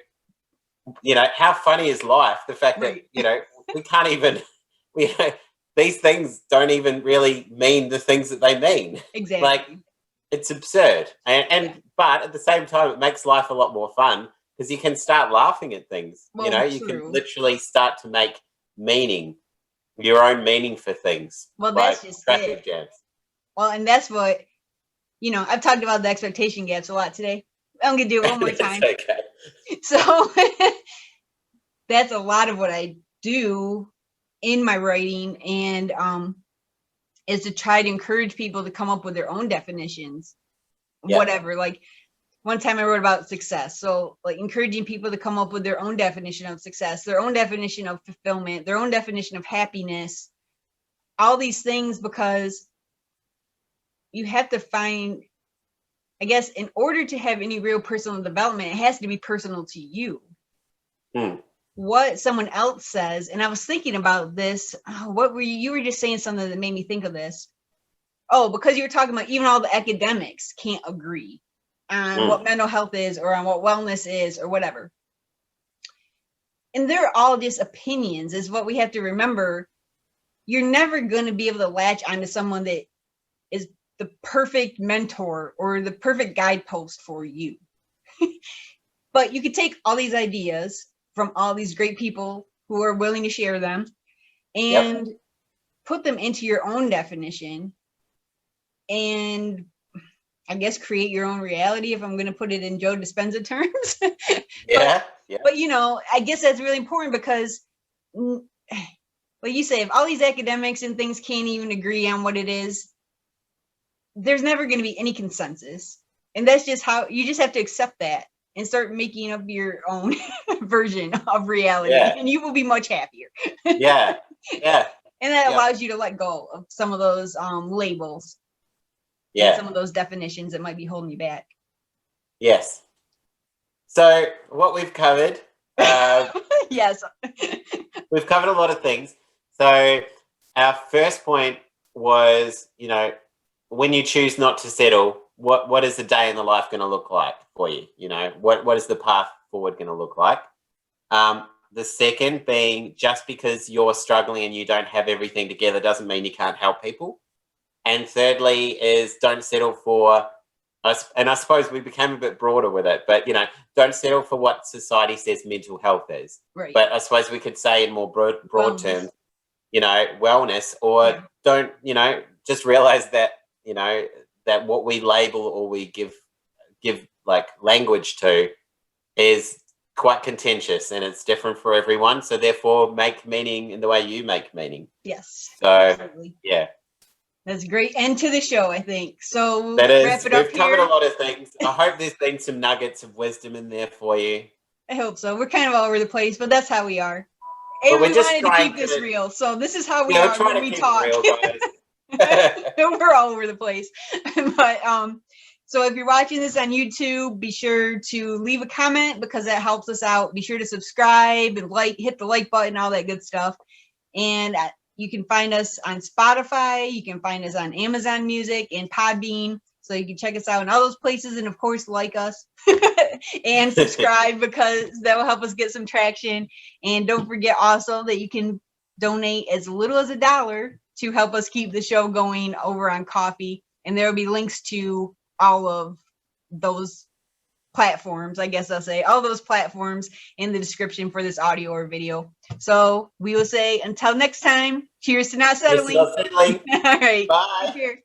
how funny is life? The fact that, we can't even, these things don't even really mean the things that they mean.
Exactly.
It's absurd. But at the same time, it makes life a lot more fun because you can start laughing at things.
Well,
you can literally start to make your own meaning for things.
Well, that's just
traffic jams.
Well, and that's what, I've talked about the expectation gaps a lot today. I'm going to do it one more time.
Okay.
So that's a lot of what I do in my writing, and is to try to encourage people to come up with their own definitions. Whatever. Like one time I wrote about success. So like encouraging people to come up with their own definition of success, their own definition of fulfillment, their own definition of happiness, all these things, because you have to find, I guess, in order to have any real personal development, it has to be personal to you. What someone else says, and I was thinking about this. What were you were just saying something that made me think of this. Because you were talking about even all the academics can't agree on what mental health is, or on what wellness is, or whatever. And they're all just opinions, is what we have to remember. You're never going to be able to latch onto someone that is the perfect mentor or the perfect guidepost for you. But you could take all these ideas from all these great people who are willing to share them and put them into your own definition, and I guess create your own reality, if I'm going to put it in Joe Dispenza terms. But I guess that's really important, because like you say, if all these academics and things can't even agree on what it is, there's never going to be any consensus. And that's just how you just have to accept that and start making up your own version of reality, and you will be much happier. And that allows you to let go of some of those labels, and some of those definitions that might be holding you back.
Yes. So what we've covered,
yes,
we've covered a lot of things. So our first point was, when you choose not to settle, what is the day in the life going to look like for you? What is the path forward going to look like? The second being, just because you're struggling and you don't have everything together doesn't mean you can't help people. And thirdly is, don't settle for, and I suppose we became a bit broader with it, but, don't settle for what society says mental health is.
Right.
But I suppose we could say in more broad terms, wellness, or don't, just realize that, that what we label or we give like language to is quite contentious, and it's different for everyone. So therefore, make meaning in the way you make meaning.
Yes.
So
absolutely.
yeah,
that's a great end to the show, I think. So
that is.
wrap it up
We've covered
here.
a lot of things. I hope there's been some nuggets of wisdom in there for you.
I hope so. We're kind of all over the place, but that's how we are.
But
And
we're
we
just
wanted to
trying
keep this
to-
real. So this is how we
we're
are
trying
when
to
we
keep
talk.
it real, guys.
We're all over the place. But so if you're watching this on YouTube, be sure to leave a comment because that helps us out. Be sure to subscribe and hit the like button, all that good stuff. And you can find us on Spotify. You can find us on Amazon Music and Podbean. So you can check us out in all those places, and of course, like us and subscribe because that will help us get some traction. And don't forget also that you can donate as little as $1 to help us keep the show going over on Coffee. And there will be links to all of those platforms, I guess I'll say, all those platforms in the description for this audio or video. So we will say until next time, cheers to not settling.
All
right.
Bye.
Take care.